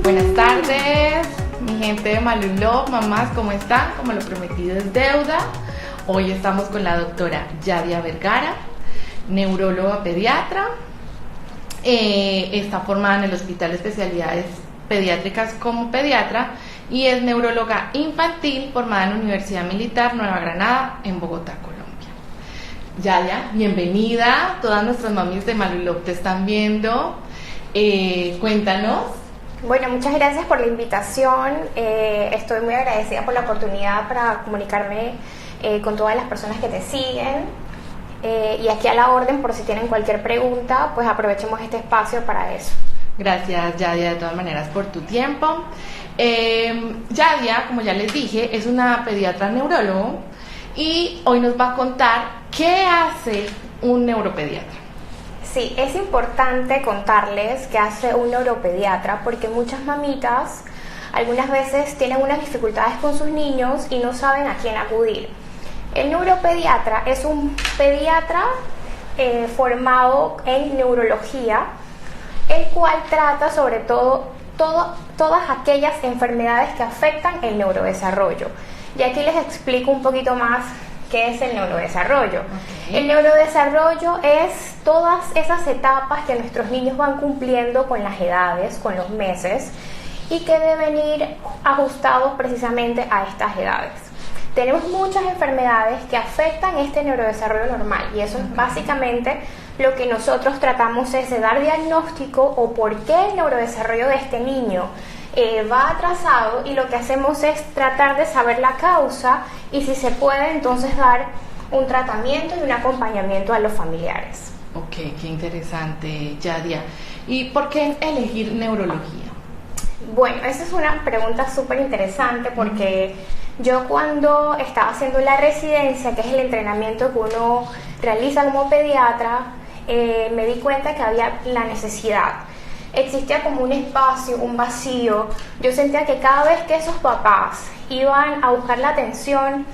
Buenas tardes, mi gente de Malulove, mamás, ¿cómo están? Como lo prometido es deuda. Hoy estamos con la doctora Yadia Vergara, neuróloga pediatra. Está formada en el Hospital de Especialidades Pediátricas como pediatra y es neuróloga infantil formada en la Universidad Militar Nueva Granada en Bogotá, Colombia. Yadia, bienvenida. Todas nuestras mamis de Malulove te están viendo. Cuéntanos. Bueno, muchas gracias por la invitación. Estoy muy agradecida por la oportunidad para comunicarme con todas las personas que te siguen. Y aquí a la orden, por si tienen cualquier pregunta, pues aprovechemos este espacio para eso. Gracias, Yadia, de todas maneras, por tu tiempo. Yadia, como ya les dije, es una pediatra neurólogo y hoy nos va a contar qué hace un neuropediatra. Sí, es importante contarles qué hace un neuropediatra porque muchas mamitas algunas veces tienen unas dificultades con sus niños y no saben a quién acudir. El neuropediatra es un pediatra formado en neurología, el cual trata sobre todo todas aquellas enfermedades que afectan el neurodesarrollo. Y aquí les explico un poquito más qué es el neurodesarrollo. Okay. El neurodesarrollo es todas esas etapas que nuestros niños van cumpliendo con las edades, con los meses, y que deben ir ajustados precisamente a estas edades. Tenemos muchas enfermedades que afectan este neurodesarrollo normal y eso es básicamente lo que nosotros tratamos es de dar diagnóstico o por qué el neurodesarrollo de este niño va atrasado, y lo que hacemos es tratar de saber la causa y si se puede entonces dar un tratamiento y un acompañamiento a los familiares. Ok, qué interesante, Yadia. ¿Y por qué elegir neurología? Bueno, esa es una pregunta súper interesante porque yo cuando estaba haciendo la residencia, que es el entrenamiento que uno realiza como pediatra, me di cuenta que había la necesidad. Existía como un espacio, un vacío. Yo sentía que cada vez que esos papás iban a buscar la atención,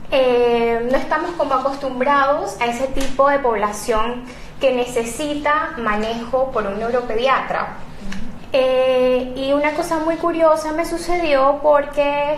no estamos como acostumbrados a ese tipo de población que necesita manejo por un neuropediatra. Y una cosa muy curiosa me sucedió porque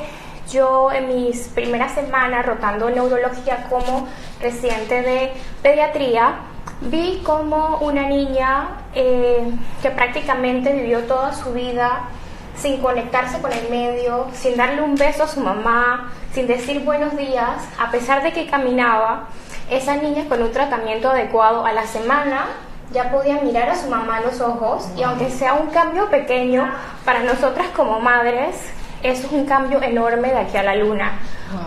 yo en mis primeras semanas rotando neurología como residente de pediatría, vi como una niña que prácticamente vivió toda su vida sin conectarse con el medio, sin darle un beso a su mamá, sin decir buenos días, a pesar de que caminaba, esa niña con un tratamiento adecuado a la semana ya podía mirar a su mamá a los ojos, y aunque sea un cambio pequeño, para nosotras como madres, eso es un cambio enorme de aquí a la luna,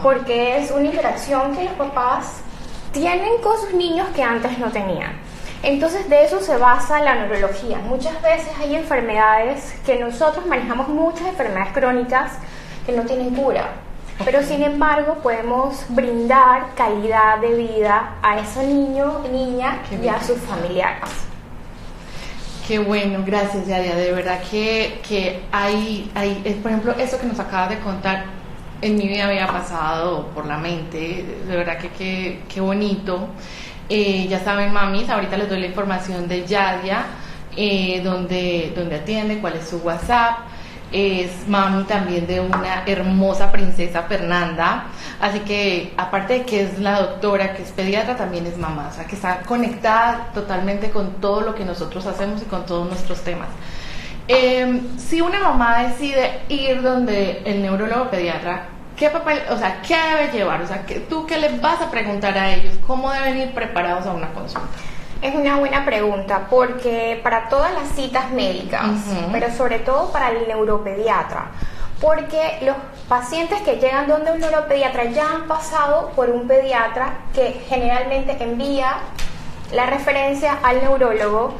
porque es una interacción que los papás tienen con sus niños que antes no tenían. Entonces de eso se basa la neurología. Muchas veces hay enfermedades que nosotros manejamos, muchas enfermedades crónicas que no tienen cura, pero sin embargo podemos brindar calidad de vida a ese niño, niña y a sus familiares. Qué bueno, gracias, Yadia. De verdad que hay, por ejemplo, eso que nos acabas de contar, en mi vida había pasado por la mente. De verdad que qué bonito. Ya saben, mamis, ahorita les doy la información de Yadia, donde atiende, cuál es su WhatsApp. Es mami también de una hermosa princesa Fernanda, así que aparte de que es la doctora, que es pediatra, también es mamá, o sea que está conectada totalmente con todo lo que nosotros hacemos y con todos nuestros temas. Si una mamá decide ir donde el neurólogo pediatra, ¿qué papel, o sea, qué debe llevar? O sea, ¿tú qué les vas a preguntar a ellos? ¿Cómo deben ir preparados a una consulta? Es una buena pregunta porque para todas las citas médicas, pero sobre todo para el neuropediatra, porque los pacientes que llegan donde un neuropediatra ya han pasado por un pediatra que generalmente envía la referencia al neurólogo,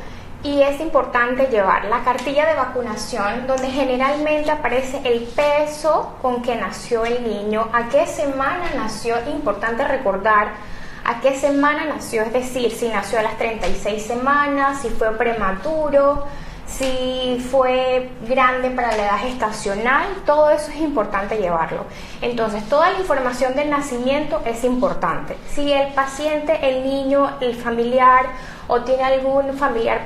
y es importante llevar la cartilla de vacunación donde generalmente aparece el peso con que nació el niño, a qué semana nació, importante recordar a qué semana nació, es decir, si nació a las 36 semanas, si fue prematuro, si fue grande para la edad gestacional, todo eso es importante llevarlo. Entonces, toda la información del nacimiento es importante. Si el paciente, el niño, el familiar o tiene algún familiar,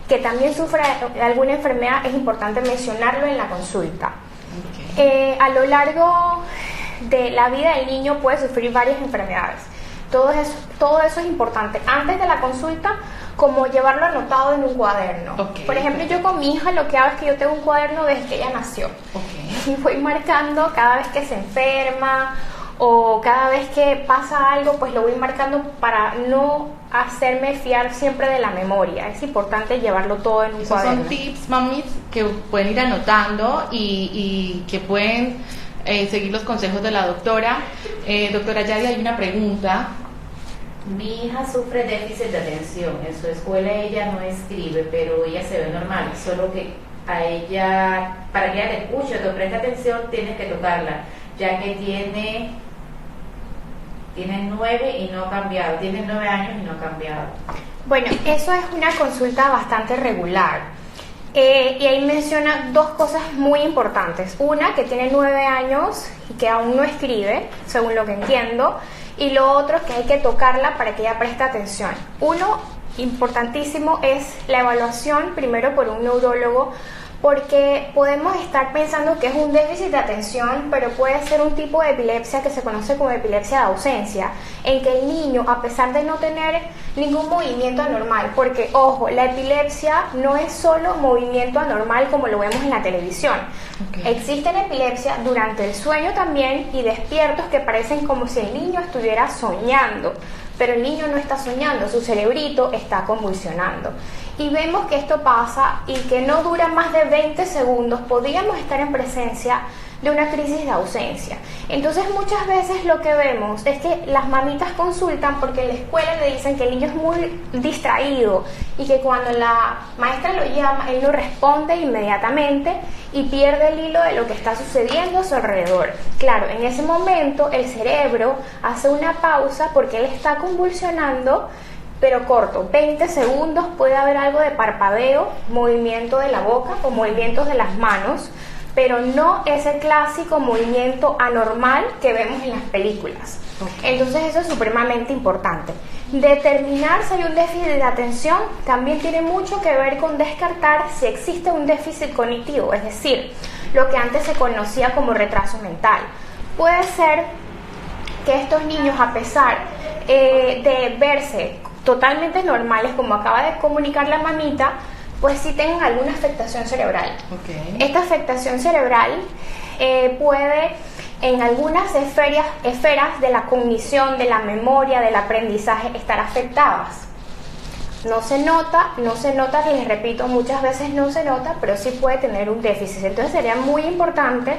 que también sufre alguna enfermedad, es importante mencionarlo en la consulta. Okay. A lo largo de la vida del niño puede sufrir varias enfermedades. Todo eso es importante. Antes de la consulta, como llevarlo anotado en un cuaderno. Okay, por ejemplo, yo con mi hija lo que hago es que yo tengo un cuaderno desde que ella nació. Okay. Y voy marcando cada vez que se enferma o cada vez que pasa algo, pues lo voy marcando para no hacerme fiar siempre de la memoria. Es importante llevarlo todo en un cuaderno. Son tips, mamis, que pueden ir anotando y que pueden seguir los consejos de la doctora. Doctora Yadia, hay una pregunta. Mi hija sufre déficit de atención. En su escuela ella no escribe, pero ella se ve normal. Solo que a ella, para que ella te escuche o te preste atención, tienes que tocarla, ya que tiene 9 y no ha cambiado. Tiene 9 años y no ha cambiado. Bueno, eso es una consulta bastante regular. Y ahí menciona dos cosas muy importantes. Una, que tiene 9 años y que aún no escribe, según lo que entiendo. Y lo otro es que hay que tocarla para que ella preste atención. Uno, importantísimo, es la evaluación primero por un neurólogo, porque podemos estar pensando que es un déficit de atención, pero puede ser un tipo de epilepsia que se conoce como epilepsia de ausencia, en que el niño, a pesar de no tener ningún movimiento anormal, porque, ojo, la epilepsia no es solo movimiento anormal como lo vemos en la televisión. Okay. Existen epilepsia durante el sueño también y despiertos que parecen como si el niño estuviera soñando, pero el niño no está soñando, su cerebrito está convulsionando. Y vemos que esto pasa y que no dura más de 20 segundos, podríamos estar en presencia de una crisis de ausencia. Entonces muchas veces lo que vemos es que las mamitas consultan porque en la escuela le dicen que el niño es muy distraído y que cuando la maestra lo llama, él no responde inmediatamente y pierde el hilo de lo que está sucediendo a su alrededor. Claro, en ese momento el cerebro hace una pausa porque él está convulsionando, pero corto, 20 segundos, puede haber algo de parpadeo, movimiento de la boca o movimientos de las manos, pero no ese clásico movimiento anormal que vemos en las películas. Okay. Entonces eso es supremamente importante. Determinar si hay un déficit de atención también tiene mucho que ver con descartar si existe un déficit cognitivo, es decir, lo que antes se conocía como retraso mental. Puede ser que estos niños, a pesar de verse totalmente normales, como acaba de comunicar la mamita, pues sí tengan alguna afectación cerebral. Okay. Esta afectación cerebral puede en algunas esferas de la cognición, de la memoria, del aprendizaje estar afectadas. No se nota, les repito, muchas veces no se nota, pero sí puede tener un déficit. Entonces sería muy importante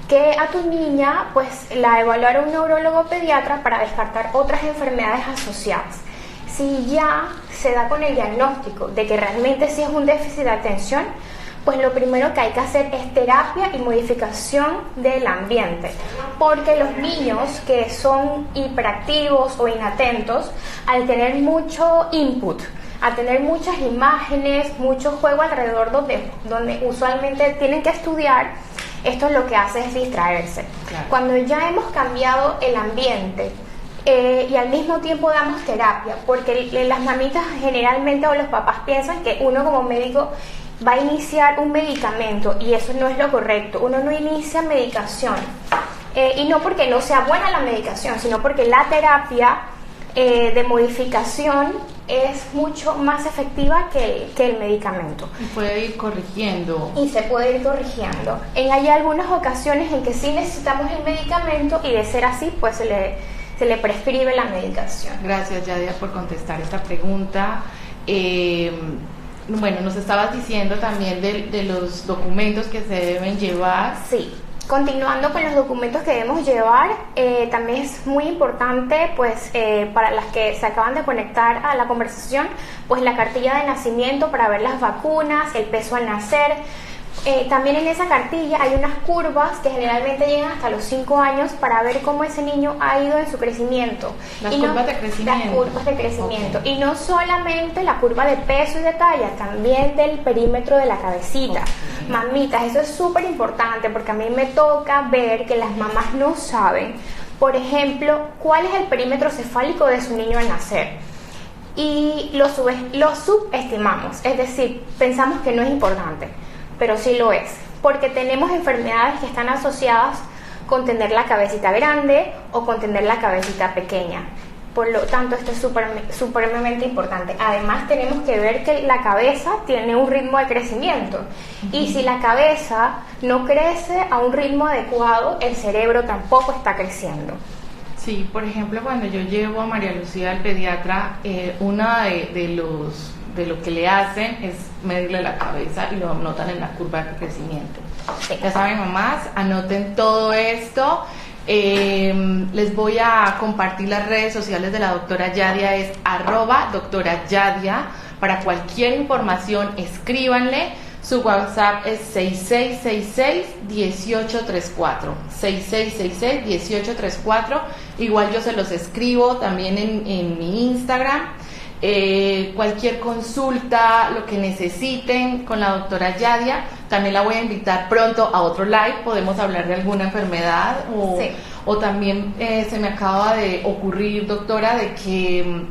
que a tu niña pues la evaluara un neurólogo pediatra para descartar otras enfermedades asociadas. Si ya se da con el diagnóstico de que realmente sí es un déficit de atención, pues lo primero que hay que hacer es terapia y modificación del ambiente, porque los niños que son hiperactivos o inatentos, al tener mucho input, al tener muchas imágenes, mucho juego alrededor donde usualmente tienen que estudiar, esto lo que hace es distraerse. Claro. Cuando ya hemos cambiado el ambiente, y al mismo tiempo damos terapia, porque las mamitas generalmente o los papás piensan que uno como médico va a iniciar un medicamento y eso no es lo correcto. Uno no inicia medicación y no porque no sea buena la medicación, sino porque la terapia de modificación es mucho más efectiva que el medicamento. Y puede ir corrigiendo. Y se puede ir corrigiendo. Hay algunas ocasiones en que sí necesitamos el medicamento y de ser así pues se le prescribe la medicación. Gracias, Yadia, por contestar esta pregunta. Bueno, nos estabas diciendo también de los documentos que se deben llevar. Sí. Continuando con los documentos que debemos llevar, también es muy importante, pues, para las que se acaban de conectar a la conversación, pues la cartilla de nacimiento para ver las vacunas, el peso al nacer. También en esa cartilla hay unas curvas que generalmente llegan hasta los 5 años para ver cómo ese niño ha ido en su crecimiento. Las curvas de crecimiento. Las curvas de crecimiento. Okay. Y no solamente la curva de peso y de talla, también del perímetro de la cabecita. Okay. Mamitas, eso es súper importante porque a mí me toca ver que las mamás no saben, por ejemplo, cuál es el perímetro cefálico de su niño al nacer. Y lo subestimamos, es decir, pensamos que no es importante. Pero sí lo es, porque tenemos enfermedades que están asociadas con tener la cabecita grande o con tener la cabecita pequeña. Por lo tanto, esto es supremamente importante. Además, tenemos que ver que la cabeza tiene un ritmo de crecimiento. Y si la cabeza no crece a un ritmo adecuado, el cerebro tampoco está creciendo. Sí, por ejemplo, cuando yo llevo a María Lucía al pediatra, una de lo que le hacen es medirle la cabeza y lo notan en la curva de crecimiento. Sí. Ya saben, mamás, anoten todo esto. Les voy a compartir las redes sociales de la doctora Yadia, es @doctora Yadia. Para cualquier información, escríbanle. Su WhatsApp es 6666-1834. 6666-1834. Igual yo se los escribo también en mi Instagram. Cualquier consulta, lo que necesiten con la doctora Yadia, también la voy a invitar pronto a otro live, podemos hablar de alguna enfermedad o también se me acaba de ocurrir, doctora, de que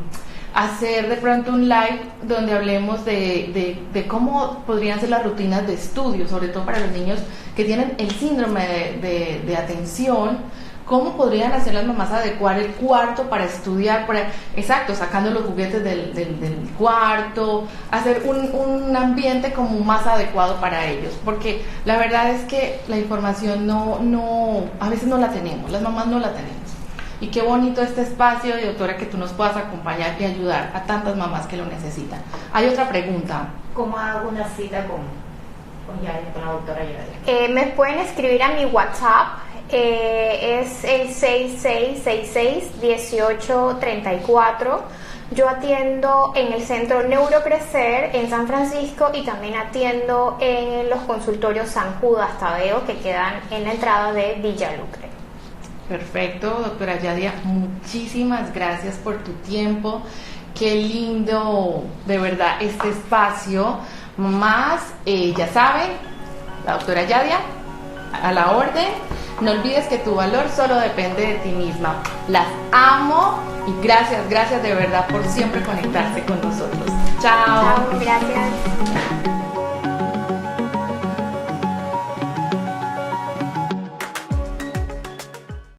hacer de pronto un live donde hablemos de cómo podrían ser las rutinas de estudio, sobre todo para los niños que tienen el síndrome de atención. ¿Cómo podrían hacer las mamás adecuar el cuarto para estudiar? Exacto, sacando los juguetes del cuarto, hacer un ambiente como más adecuado para ellos. Porque la verdad es que la información a veces no la tenemos, las mamás no la tenemos. Y qué bonito este espacio, doctora, que tú nos puedas acompañar y ayudar a tantas mamás que lo necesitan. Hay otra pregunta. ¿Cómo hago una cita con la doctora Yadia? Me pueden escribir a mi WhatsApp. Es el 6666-1834. Yo atiendo en el Centro Neurocrecer en San Francisco y también atiendo en los consultorios San Judas Tadeo que quedan en la entrada de Villalucre. Perfecto, doctora Yadia, muchísimas gracias por tu tiempo. Qué lindo, de verdad, este espacio. Mamás, ya saben, la doctora Yadia, a la orden. No olvides que tu valor solo depende de ti misma. Las amo y gracias de verdad por siempre conectarse con nosotros. Chao. Chao, gracias.